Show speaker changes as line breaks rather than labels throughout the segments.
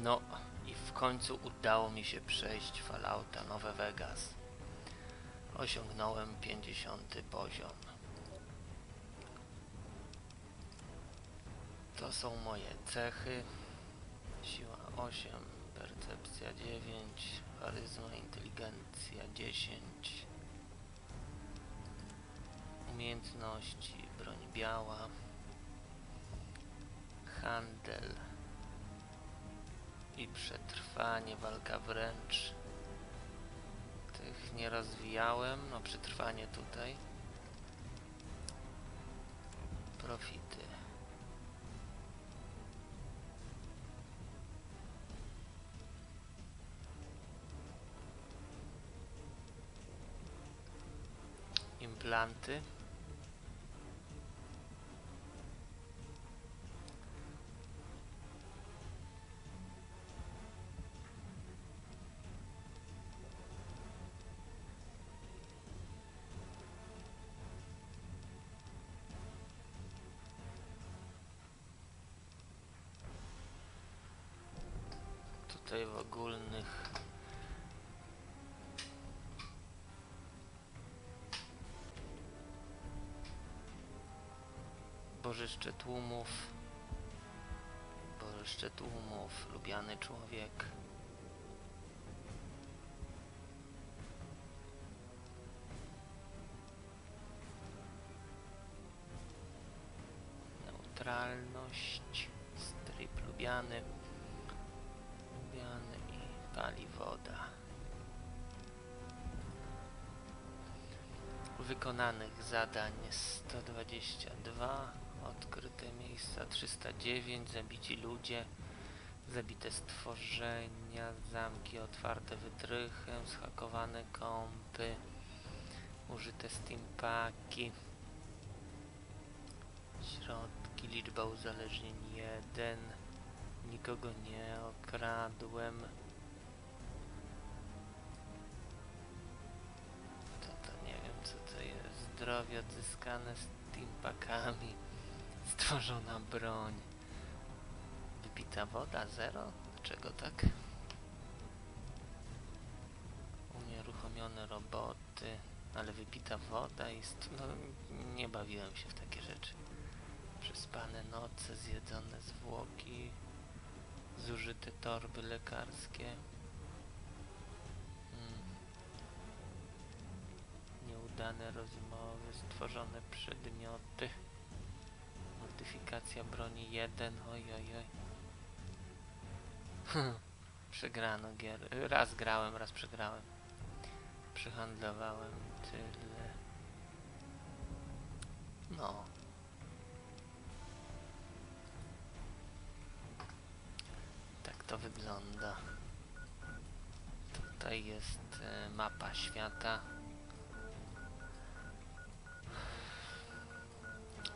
No i w końcu udało mi się przejść Fallouta Nowe Vegas. Osiągnąłem 50. poziom. To są moje cechy. Siła 8, percepcja 9, charyzma, inteligencja 10. Umiejętności, broń biała, handel i przetrwanie, walka wręcz. Tych nie rozwijałem, no przetrwanie tutaj. Profity. Implanty. Tutaj w ogólnych bożyszcze tłumów, lubiany człowiek. Neutralność, stryp lubiany i pali woda. Wykonanych zadań 122, odkryte miejsca 309, zabici ludzie, zabite stworzenia, zamki otwarte wytrychem, zhakowane kompy, użyte steampaki, środki, liczba uzależnień 1, nikogo nie okradłem. To nie wiem co to jest, zdrowie odzyskane steampakami, stworzona broń, wypita woda 0, dlaczego tak? Unieruchomione roboty, ale wypita woda jest, no nie bawiłem się w takie rzeczy. Przespane noce, zjedzone zwłoki, zużyte torby lekarskie, nieudane rozmowy, stworzone przedmioty, modyfikacja broni 1, ojojoj. Przegrano gier, raz grałem, raz przegrałem. Przyhandlowałem tyle. No. Tak to wygląda. Tutaj jest mapa świata.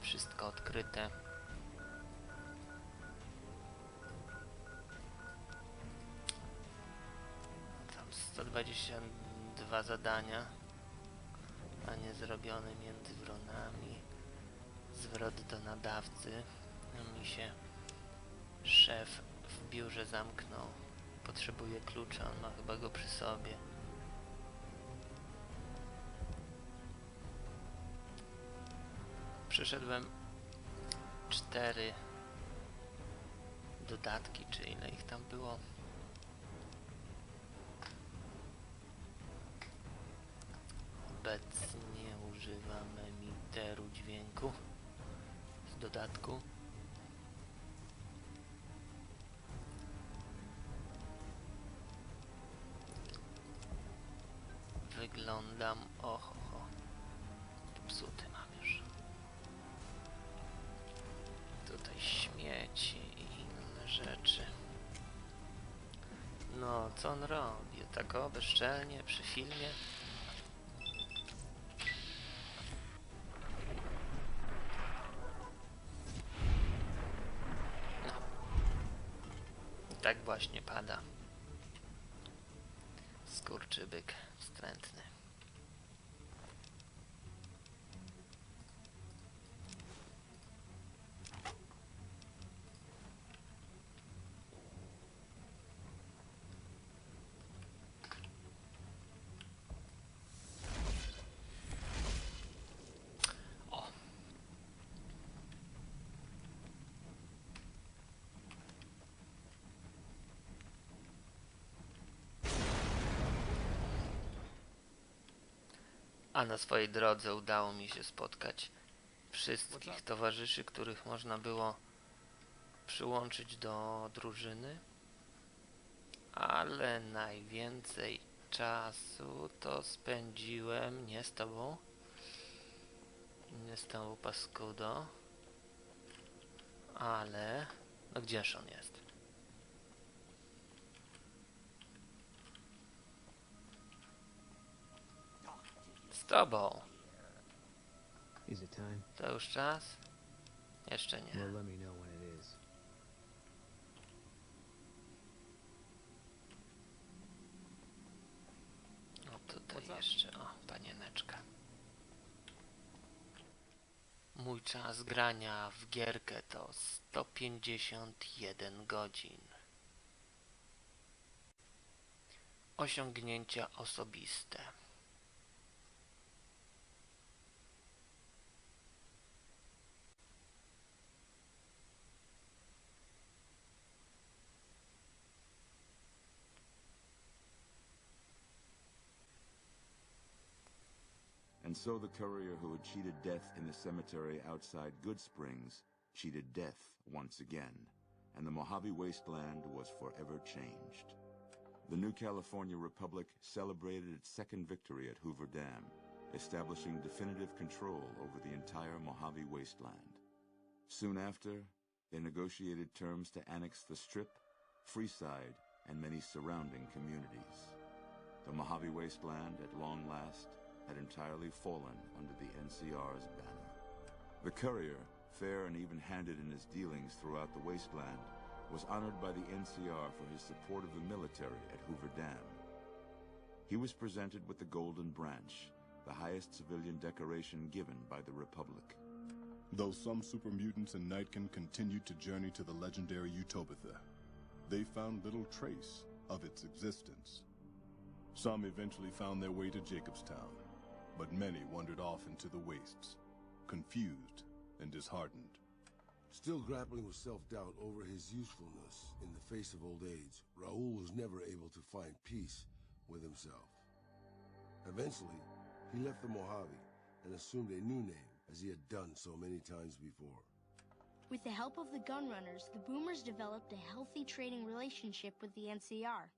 Wszystko odkryte. Tam 122 zadania, a nie zrobione między wronami. Zwrot do nadawcy. Mi się szef w biurze zamknął. Potrzebuje klucza, on ma chyba go przy sobie. Przeszedłem 4 dodatki, czy ile ich tam było. Obecnie używam emiteru dźwięku z dodatku. Wyglądam, oho, popsuty mam już. Tutaj śmieci i inne rzeczy. No, co on robi? Tak o, bezczelnie, przy filmie? No. Tak właśnie pada. Skurczybyk wstrętny. A na swojej drodze udało mi się spotkać wszystkich towarzyszy, których można było przyłączyć do drużyny, ale najwięcej czasu to spędziłem nie z tobą, paskudo, ale... No gdzież on jest? Z tobą. To już czas? Jeszcze nie. No tutaj jeszcze, o, panieneczka. Mój czas grania w gierkę to 151 godzin. Osiągnięcia osobiste.
And so the courier who had cheated death in the cemetery outside Good Springs cheated death once again, and the Mojave Wasteland was forever changed. The new California Republic celebrated its second victory at Hoover Dam, establishing definitive control over the entire Mojave Wasteland. Soon after, they negotiated terms to annex the Strip, Freeside, and many surrounding communities. The Mojave Wasteland, at long last, had entirely fallen under the NCR's banner. The courier, fair and even-handed in his dealings throughout the wasteland, was honored by the NCR for his support of the military at Hoover Dam. He was presented with the Golden Branch, the highest civilian decoration given by the Republic.
Though some super mutants in Nightkin continued to journey to the legendary Utopia, they found little trace of its existence. Some eventually found their way to Jacobstown, but many wandered off into the wastes, confused and disheartened.
Still grappling with self-doubt over his usefulness in the face of old age, Raoul was never able to find peace with himself. Eventually, he left the Mojave and assumed a new name, as he had done so many times before.
With the help of the Gunrunners, the Boomers developed a healthy trading relationship with the NCR.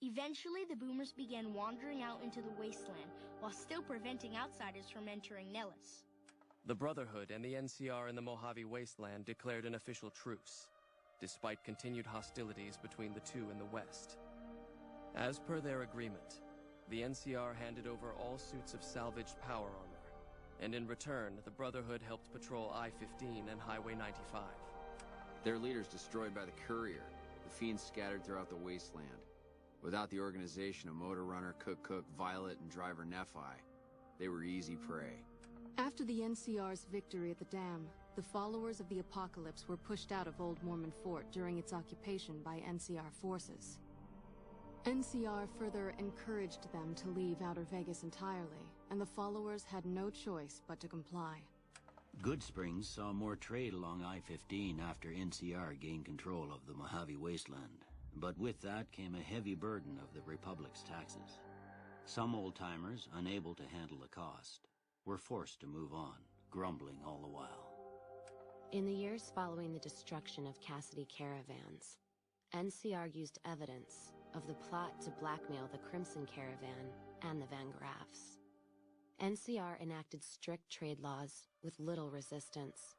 Eventually, the Boomers began wandering out into the wasteland, while still preventing outsiders from entering Nellis.
The Brotherhood and the NCR in the Mojave Wasteland declared an official truce, despite continued hostilities between the two in the west. As per their agreement, the NCR handed over all suits of salvaged power armor, and in return, the Brotherhood helped patrol I-15 and Highway 95.
Their leaders destroyed by the courier, the fiends scattered throughout the wasteland. Without the organization of Motor Runner, Cook, Violet, and Driver Nephi, they were easy prey.
After the NCR's victory at the dam, the followers of the Apocalypse were pushed out of Old Mormon Fort during its occupation by NCR forces. NCR further encouraged them to leave Outer Vegas entirely, and the followers had no choice but to comply.
Good Springs saw more trade along I-15 after NCR gained control of the Mojave Wasteland. But with that came a heavy burden of the Republic's taxes. Some old-timers, unable to handle the cost, were forced to move on, grumbling all the while.
In the years following the destruction of Cassidy caravans, NCR used evidence of the plot to blackmail the Crimson Caravan and the Van Graffs. NCR enacted strict trade laws with little resistance,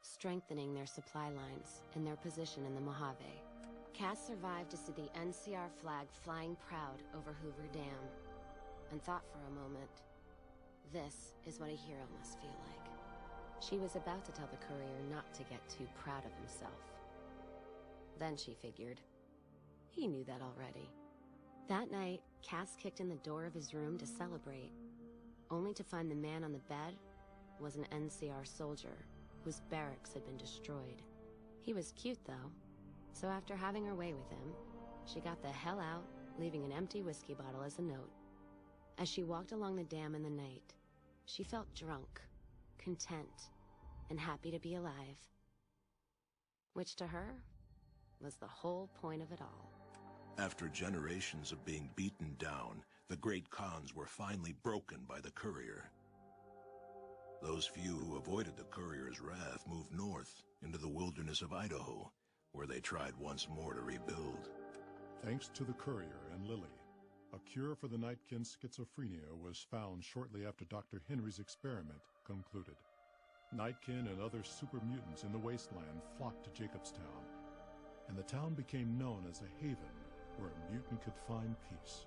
strengthening their supply lines and their position in the Mojave. Cass survived to see the NCR flag flying proud over Hoover Dam, and thought for a moment, this is what a hero must feel like. She was about to tell the courier not to get too proud of himself. Then she figured, he knew that already. That night, Cass kicked in the door of his room to celebrate, only to find the man on the bed was an NCR soldier whose barracks had been destroyed. He was cute, though. So after having her way with him, she got the hell out, leaving an empty whiskey bottle as a note. As she walked along the dam in the night, she felt drunk, content, and happy to be alive. Which to her was the whole point of it all.
After generations of being beaten down, the Great Khans were finally broken by the courier. Those few who avoided the courier's wrath moved north into the wilderness of Idaho, where they tried once more to rebuild.
Thanks to the courier and Lily, a cure for the Nightkin's schizophrenia was found shortly after Dr. Henry's experiment concluded. Nightkin and other super mutants in the wasteland flocked to Jacobstown, and the town became known as a haven where a mutant could find peace.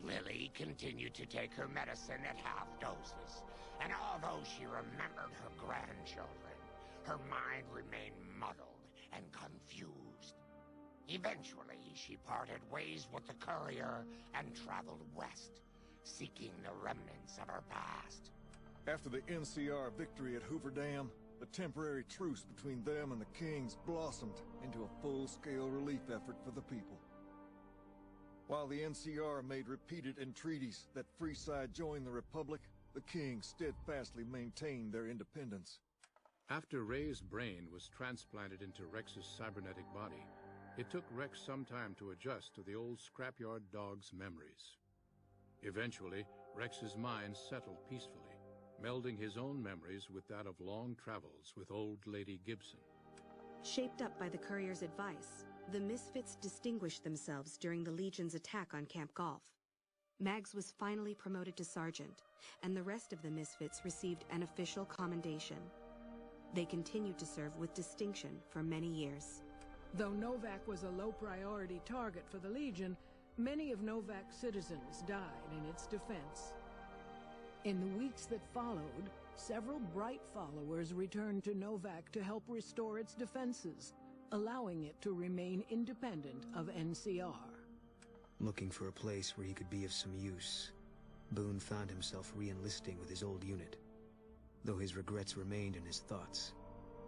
Lily continued to take her medicine at half doses, and although she remembered her grandchildren, her mind remained muddled and confused. Eventually, she parted ways with the courier and traveled west, seeking the remnants of her past.
After the NCR victory at Hoover Dam, the temporary truce between them and the Kings blossomed into a full-scale relief effort for the people. While the NCR made repeated entreaties that Freeside join the Republic, the Kings steadfastly maintained their independence.
After Ray's brain was transplanted into Rex's cybernetic body, it took Rex some time to adjust to the old scrapyard dog's memories. Eventually, Rex's mind settled peacefully, melding his own memories with that of long travels with old Lady Gibson.
Shaped up by the courier's advice, the Misfits distinguished themselves during the Legion's attack on Camp Golf. Mags was finally promoted to sergeant, and the rest of the Misfits received an official commendation. They continued to serve with distinction for many years.
Though Novak was a low-priority target for the Legion, many of Novak's citizens died in its defense. In the weeks that followed, several bright followers returned to Novak to help restore its defenses, allowing it to remain independent of NCR.
Looking for a place where he could be of some use, Boone found himself re-enlisting with his old unit. Though his regrets remained in his thoughts,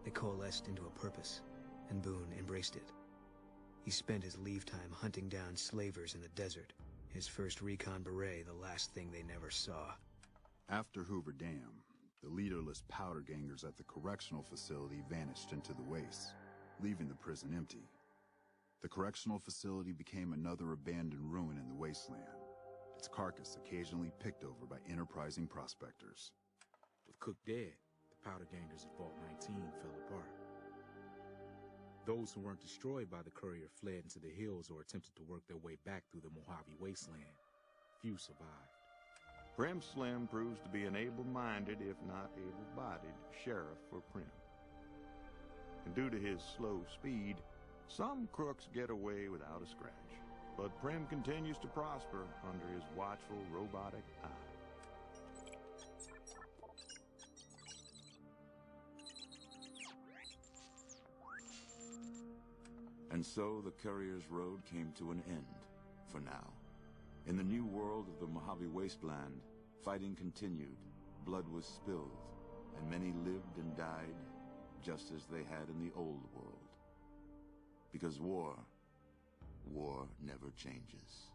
they coalesced into a purpose, and Boone embraced it. He spent his leave time hunting down slavers in the desert, his first recon beret the last thing they never saw.
After Hoover Dam, the leaderless powder gangers at the correctional facility vanished into the wastes, leaving the prison empty. The correctional facility became another abandoned ruin in the wasteland, its carcass occasionally picked over by enterprising prospectors.
With Cook dead, the powder gangers at Vault 19 fell apart. Those who weren't destroyed by the courier fled into the hills or attempted to work their way back through the Mojave wasteland. Few survived.
Prim Slim proves to be an able-minded, if not able-bodied, sheriff for Prim. And due to his slow speed, some crooks get away without a scratch. But Prim continues to prosper under his watchful, robotic eye.
And so the courier's road came to an end, for now. In the new world of the Mojave Wasteland, fighting continued, blood was spilled, and many lived and died just as they had in the old world. Because war never changes.